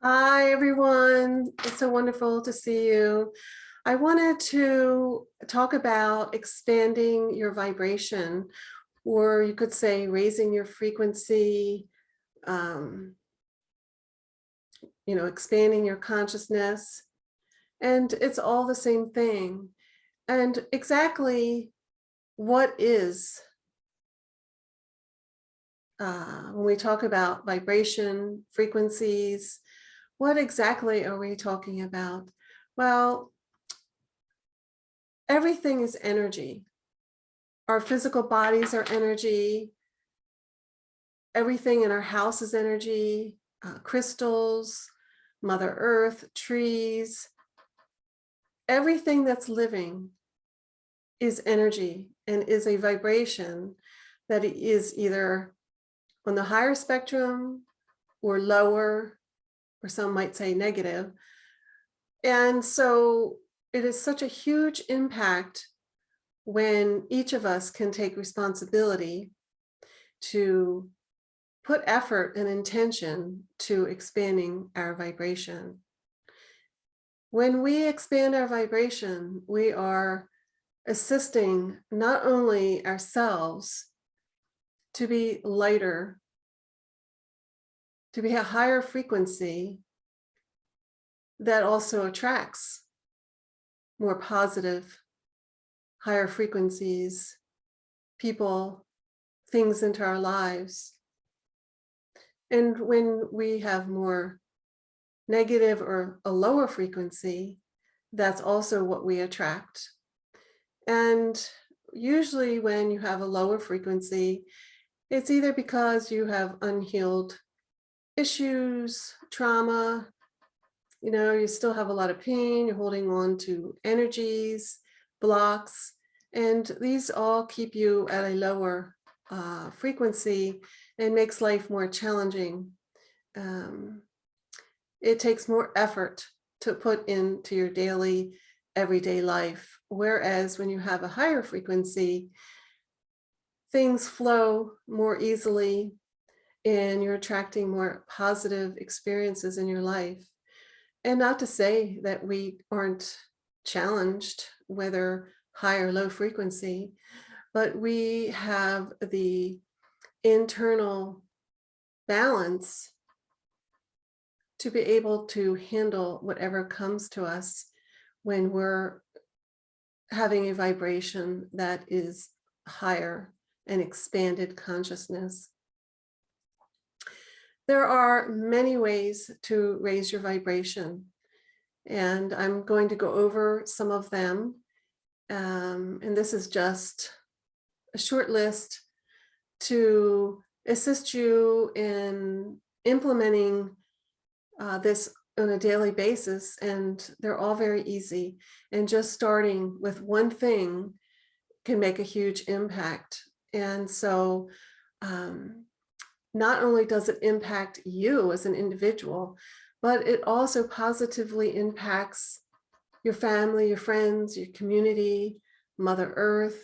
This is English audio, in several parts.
Hi, everyone. It's so wonderful to see you. I wanted to talk about expanding your vibration, or you could say raising your frequency, um, expanding your consciousness. And it's all the same thing. And exactly what is, when we talk about vibration, frequencies, what exactly are we talking about? Well, everything is energy. Our physical bodies are energy. Everything in our house is energy, crystals, Mother Earth, trees. Everything that's living is energy and is a vibration that is either on the higher spectrum or lower, or some might say negative. And so it is such a huge impact when each of us can take responsibility to put effort and intention to expanding our vibration. When we expand our vibration, we are assisting not only ourselves to be lighter, to be a higher frequency that also attracts more positive, higher frequencies, people, things into our lives. And when we have more negative or a lower frequency, that's also what we attract. And usually when you have a lower frequency, it's either because you have unhealed issues, trauma, you still have a lot of pain, you're holding on to energies, blocks, and these all keep you at a lower frequency and makes life more challenging. It takes more effort to put into your daily, everyday life. Whereas when you have a higher frequency, things flow more easily and you're attracting more positive experiences in your life. And not to say that we aren't challenged, whether high or low frequency, but we have the internal balance to be able to handle whatever comes to us when we're having a vibration that is higher and expanded consciousness. There are many ways to raise your vibration, and I'm going to go over some of them. And this is just a short list to assist you in implementing this on a daily basis, and they're all very easy. And just starting with one thing can make a huge impact. And so not only does it impact you as an individual, but it also positively impacts your family, your friends, your community, Mother Earth,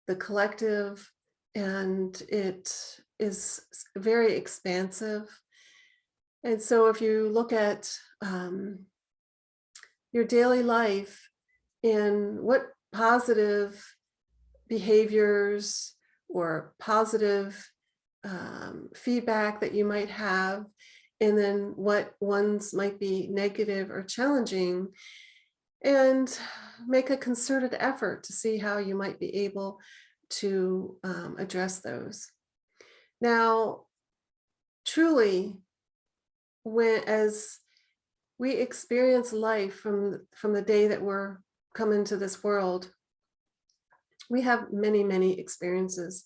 the collective, and it is very expansive. And so if you look at your daily life and what positive behaviors or positive feedback that you might have, and then what ones might be negative or challenging, and make a concerted effort to see how you might be able to address those. Now, truly, as we experience life from the day that we're coming to this world, we have many, many experiences.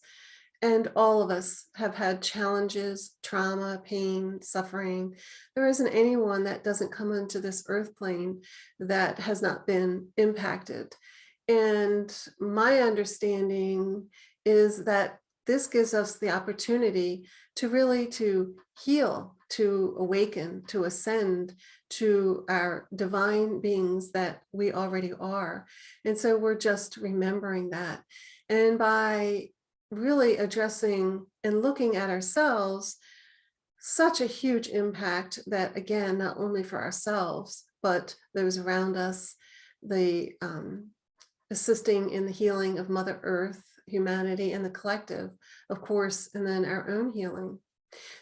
And all of us have had challenges, trauma, pain, suffering. There isn't anyone that doesn't come into this earth plane that has not been impacted. And my understanding is that this gives us the opportunity to really to heal, to awaken, to ascend to our divine beings that we already are. And so we're just remembering that. And by really addressing and looking at ourselves, such a huge impact that, again, not only for ourselves, but those around us, the assisting in the healing of Mother Earth, humanity, and the collective, of course, and then our own healing.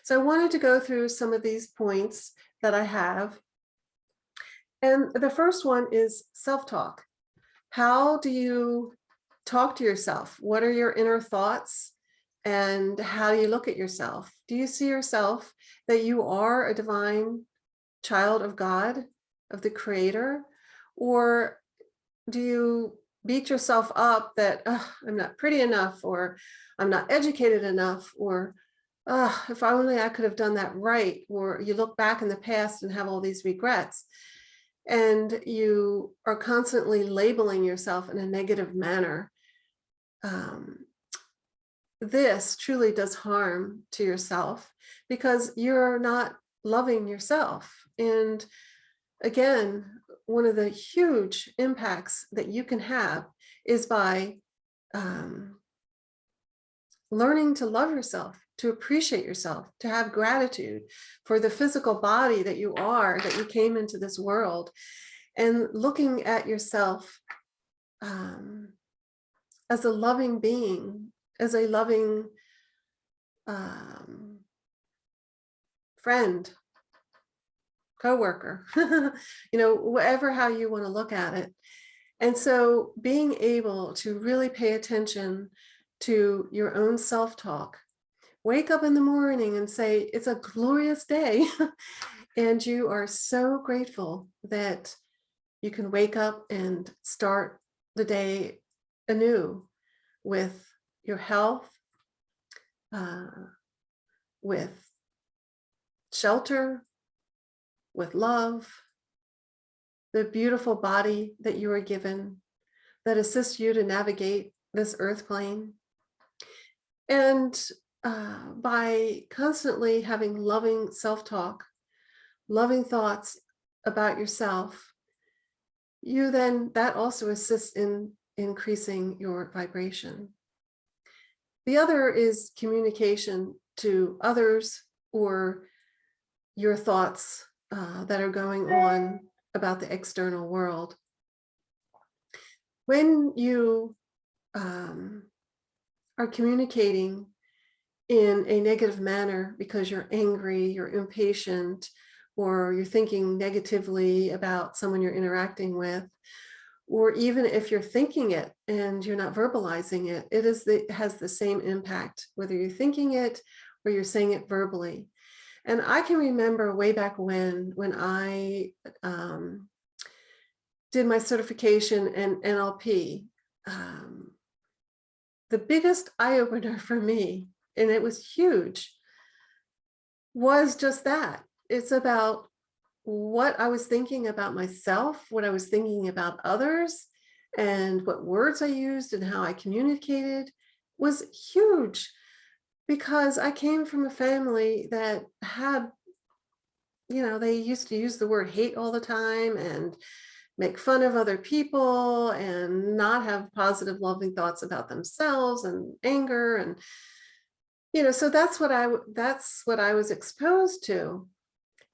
So I wanted to go through some of these points that I have. And the first one is self-talk. How do you talk to yourself? What are your inner thoughts? And how do you look at yourself? Do you see yourself that you are a divine child of God, of the Creator? Or do you beat yourself up that I'm not pretty enough, or I'm not educated enough, or if only I could have done that right, or you look back in the past and have all these regrets, and you are constantly labeling yourself in a negative manner. This truly does harm to yourself because you're not loving yourself. And again, one of the huge impacts that you can have is by learning to love yourself, to appreciate yourself, to have gratitude for the physical body that you are, that you came into this world, and looking at yourself as a loving being, as a loving friend, coworker, whatever, how you want to look at it. And so being able to really pay attention to your own self-talk, wake up in the morning and say, it's a glorious day. And you are so grateful that you can wake up and start the day anew with your health, with shelter, with love, the beautiful body that you are given that assists you to navigate this earth plane. And by constantly having loving self-talk, loving thoughts about yourself, that also assists in increasing your vibration. The other is communication to others, or your thoughts that are going on about the external world. When you are communicating in a negative manner because you're angry, you're impatient, or you're thinking negatively about someone you're interacting with, or even if you're thinking it and you're not verbalizing it, it has the same impact, whether you're thinking it or you're saying it verbally. And I can remember way back when I did my certification in NLP, the biggest eye-opener for me, and it was huge, was just that. It's about what I was thinking about myself, what I was thinking about others, and what words I used and how I communicated was huge, because I came from a family that had, they used to use the word hate all the time and make fun of other people and not have positive, loving thoughts about themselves, and anger. And, so that's what I was exposed to.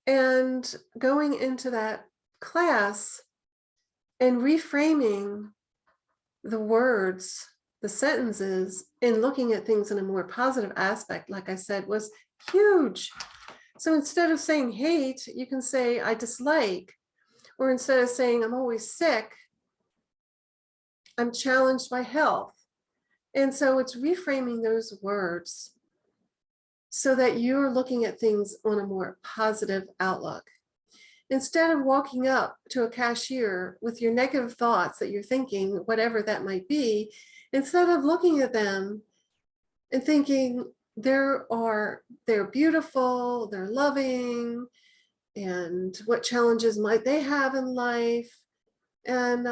And going into that class and reframing the words, the sentences, and looking at things in a more positive aspect, like I said, was huge. So instead of saying hate, you can say I dislike, or instead of saying I'm always sick, I'm challenged by health. And so it's reframing those words so that you're looking at things on a more positive outlook. Instead of walking up to a cashier with your negative thoughts that you're thinking, whatever that might be, instead of looking at them and thinking they're beautiful, they're loving, and what challenges might they have in life, and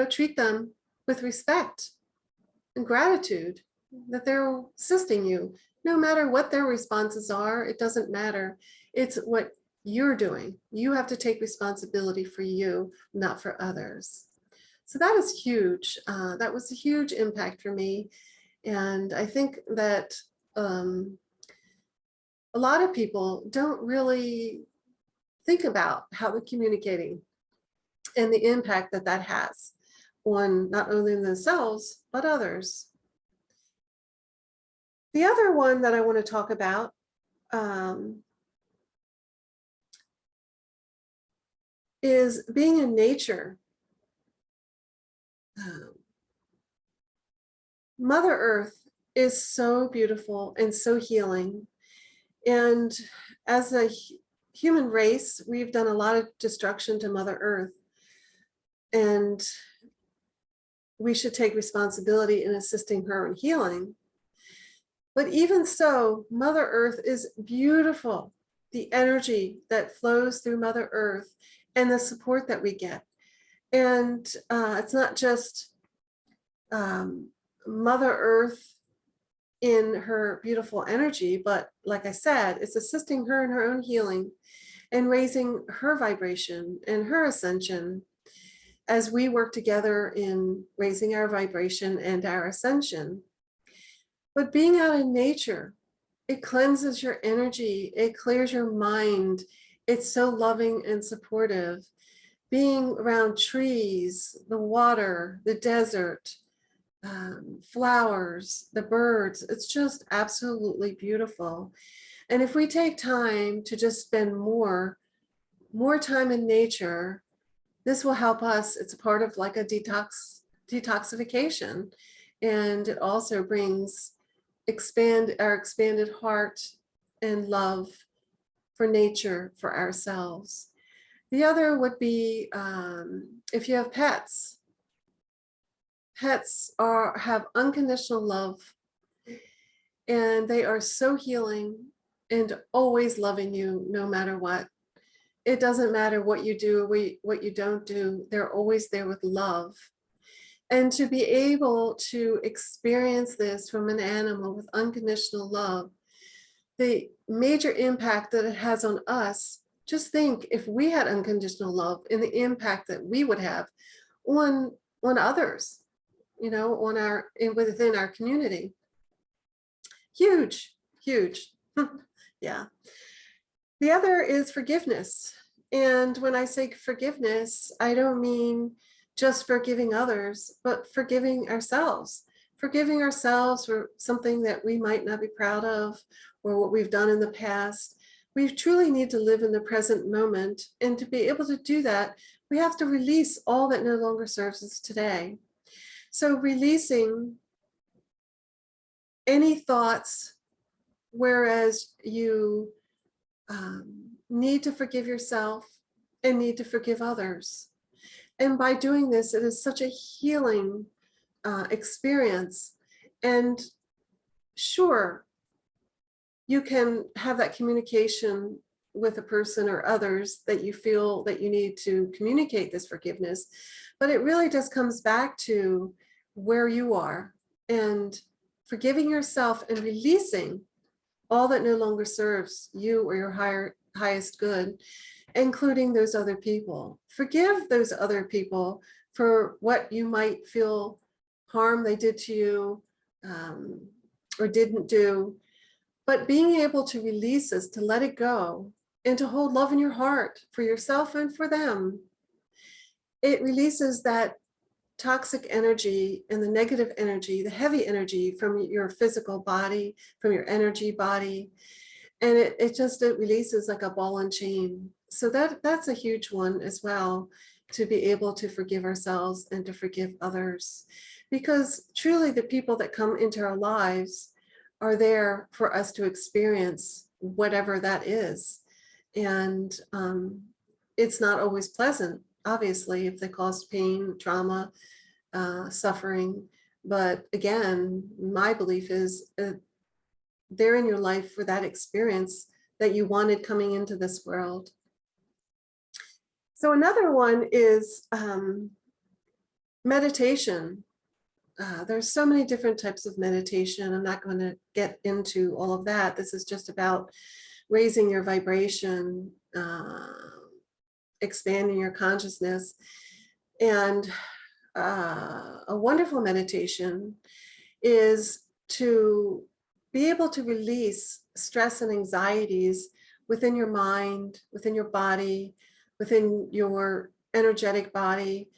treat them with respect and gratitude that they're assisting you. No matter what their responses are, it doesn't matter. It's what you're doing. You have to take responsibility for you, not for others. So that is huge. That was a huge impact for me. And I think that a lot of people don't really think about how they're communicating and the impact that that has on not only themselves, but others. The other one that I want to talk about is being in nature. Um, Mother Earth is so beautiful and so healing. And as a human race, we've done a lot of destruction to Mother Earth. And we should take responsibility in assisting her in healing. But even so, Mother Earth is beautiful. The energy that flows through Mother Earth and the support that we get. And it's not just Mother Earth in her beautiful energy, but like I said, it's assisting her in her own healing and raising her vibration and her ascension as we work together in raising our vibration and our ascension. But being out in nature, it cleanses your energy, it clears your mind. It's so loving and supportive. Being around trees, the water, the desert, flowers, the birds, it's just absolutely beautiful. And if we take time to just spend more time in nature, this will help us. It's a part of like a detoxification. And it also brings our expanded heart and love for nature, for ourselves. The other would be if you have pets. Pets have unconditional love, and they are so healing and always loving you no matter what. It doesn't matter what you do or what you don't do, they're always there with love. And to be able to experience this from an animal with unconditional love, the major impact that it has on us, just think if we had unconditional love and the impact that we would have on others, you know, within our community. Huge, huge. Yeah. The other is forgiveness. And when I say forgiveness, I don't mean just forgiving others, but forgiving ourselves. Forgiving ourselves for something that we might not be proud of or what we've done in the past. We truly need to live in the present moment. And to be able to do that, we have to release all that no longer serves us today. So releasing any thoughts, whereas you need to forgive yourself and need to forgive others. And by doing this, it is such a healing experience. And sure, you can have that communication with a person or others that you feel that you need to communicate this forgiveness, but it really just comes back to where you are and forgiving yourself and releasing all that no longer serves you or your highest good, including those other people. Forgive those other people for what you might feel harm they did to you or didn't do. But being able to release this, to let it go, and to hold love in your heart for yourself and for them, it releases that toxic energy and the negative energy, the heavy energy from your physical body, from your energy body. And it releases like a ball and chain. So that's a huge one as well, to be able to forgive ourselves and to forgive others. Because truly the people that come into our lives are there for us to experience whatever that is. And it's not always pleasant, obviously, if they cause pain, trauma, suffering. But again, my belief is they're in your life for that experience that you wanted coming into this world. So another one is meditation. There's so many different types of meditation. I'm not going to get into all of that. This is just about raising your vibration, expanding your consciousness. And a wonderful meditation is to be able to release stress and anxieties within your mind, within your body, within your energetic body.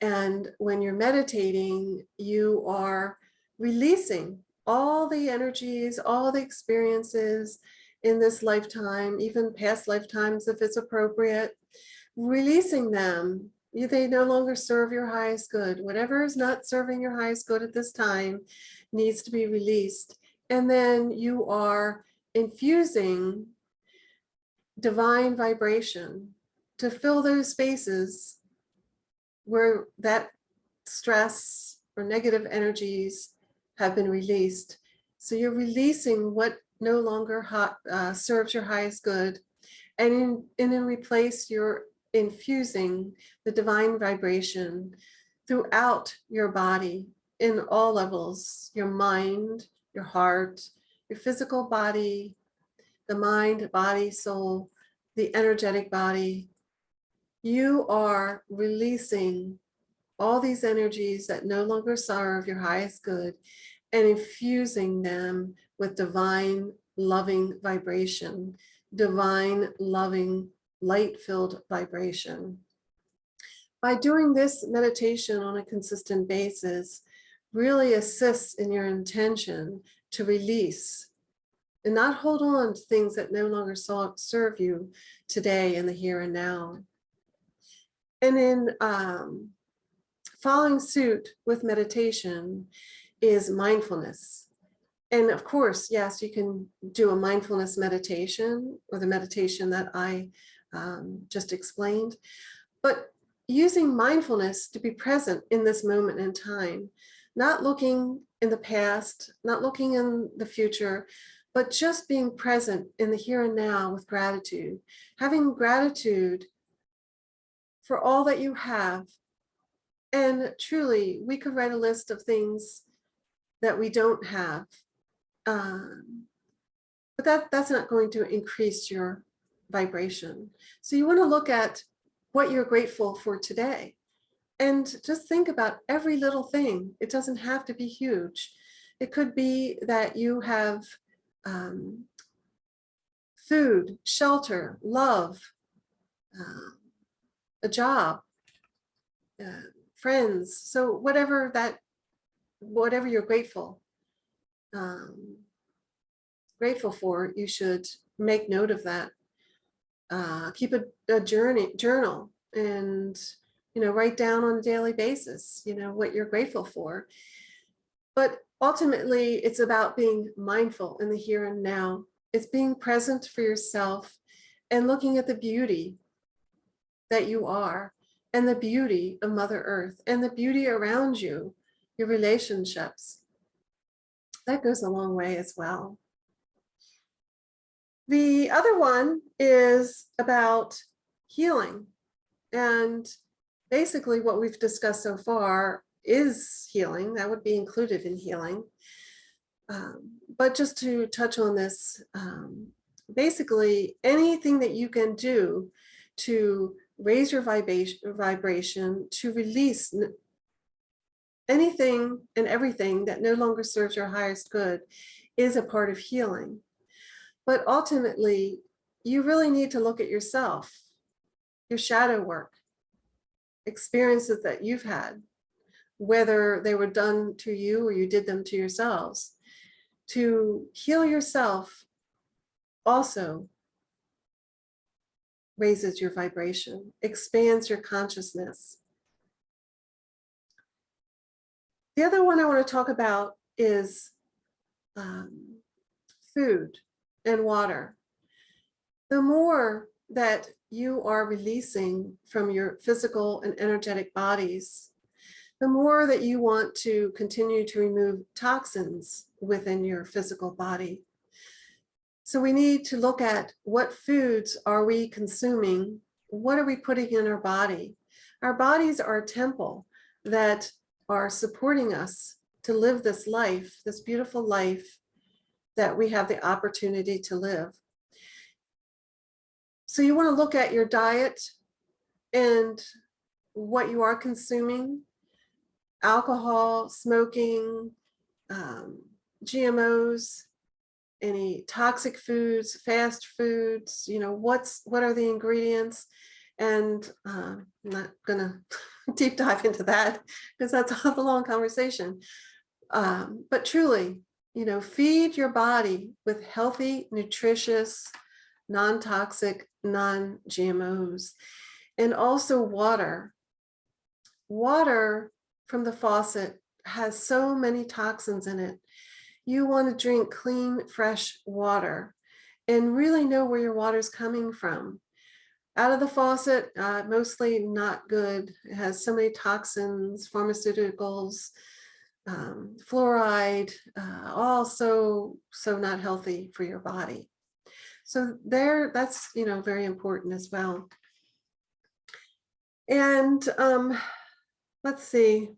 And when you're meditating, you are releasing all the energies, all the experiences in this lifetime, even past lifetimes if it's appropriate, releasing them. They no longer serve your highest good. Whatever is not serving your highest good at this time needs to be released. And then you are infusing divine vibration to fill those spaces where that stress or negative energies have been released. So you're releasing what no longer serves your highest good. And in replace, you're infusing the divine vibration throughout your body in all levels, your mind, your heart, your physical body, the mind, body, soul, the energetic body. You are releasing all these energies that no longer serve your highest good and infusing them with divine loving vibration, divine loving light-filled vibration. By doing this meditation on a consistent basis, really assists in your intention to release and not hold on to things that no longer serve you today in the here and now. And in following suit with meditation is mindfulness. And of course, yes, you can do a mindfulness meditation or the meditation that I just explained, but using mindfulness to be present in this moment in time, not looking in the past, not looking in the future, but just being present in the here and now with gratitude, having gratitude for all that you have. And truly, we could write a list of things that we don't have, but that's not going to increase your vibration. So you want to look at what you're grateful for today and just think about every little thing. It doesn't have to be huge. It could be that you have food, shelter, love, a job, friends. So whatever you're grateful for, you should make note of that. Keep a journal and write down on a daily basis what you're grateful for. But ultimately, it's about being mindful in the here and now. It's being present for yourself and looking at the beauty that you are and the beauty of Mother Earth and the beauty around you, your relationships. That goes a long way as well. The other one is about healing. And basically what we've discussed so far is healing. That would be included in healing. But just to touch on this, basically anything that you can do to raise your vibration, to release anything and everything that no longer serves your highest good is a part of healing. But ultimately, you really need to look at yourself, your shadow work, experiences that you've had, whether they were done to you or you did them to yourselves. To heal yourself also raises your vibration, expands your consciousness. The other one I want to talk about is food and water. The more that you are releasing from your physical and energetic bodies, the more that you want to continue to remove toxins within your physical body. So we need to look at what foods are we consuming? What are we putting in our body? Our bodies are a temple that are supporting us to live this life, this beautiful life that we have the opportunity to live. So you want to look at your diet and what you are consuming: alcohol, smoking, GMOs, any toxic foods, fast foods, what are the ingredients? And I'm not gonna deep dive into that because that's a long conversation. But truly, feed your body with healthy, nutritious, non-toxic, non-GMOs, and also water. Water from the faucet has so many toxins in it. You want to drink clean, fresh water and really know where your water's coming from. Out of the faucet, mostly not good. It has so many toxins, pharmaceuticals, fluoride, all so not healthy for your body. So that's very important as well. And let's see.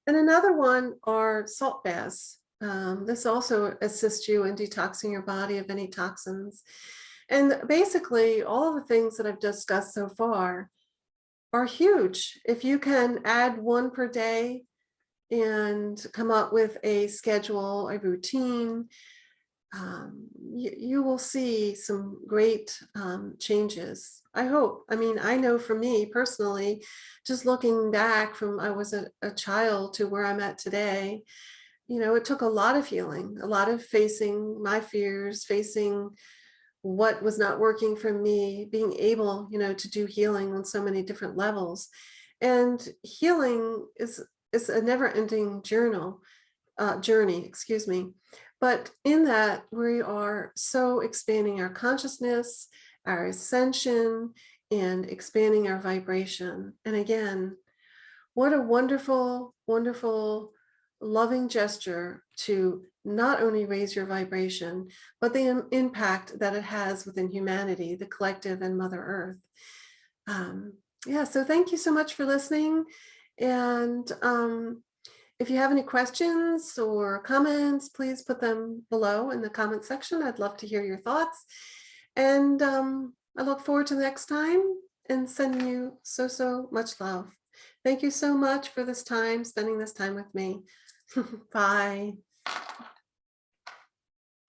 And another one are salt baths. This also assists you in detoxing your body of any toxins. And basically, all of the things that I've discussed so far are huge. If you can add one per day and come up with a schedule, a routine, you will see some great changes. I hope. I mean, I know for me personally, just looking back from I was a child to where I'm at today, it took a lot of healing, a lot of facing my fears, facing what was not working for me, being able, to do healing on so many different levels. And healing is a never-ending journey, excuse me. But in that, we are so expanding our consciousness, our ascension, and expanding our vibration. And again, what a wonderful, wonderful, loving gesture to not only raise your vibration, but the impact that it has within humanity, the collective, and Mother Earth. So thank you so much for listening. And if you have any questions or comments, please put them below in the comment section. I'd love to hear your thoughts. And I look forward to the next time and sending you so much love. Thank you so much for this time, spending this time with me. Bye.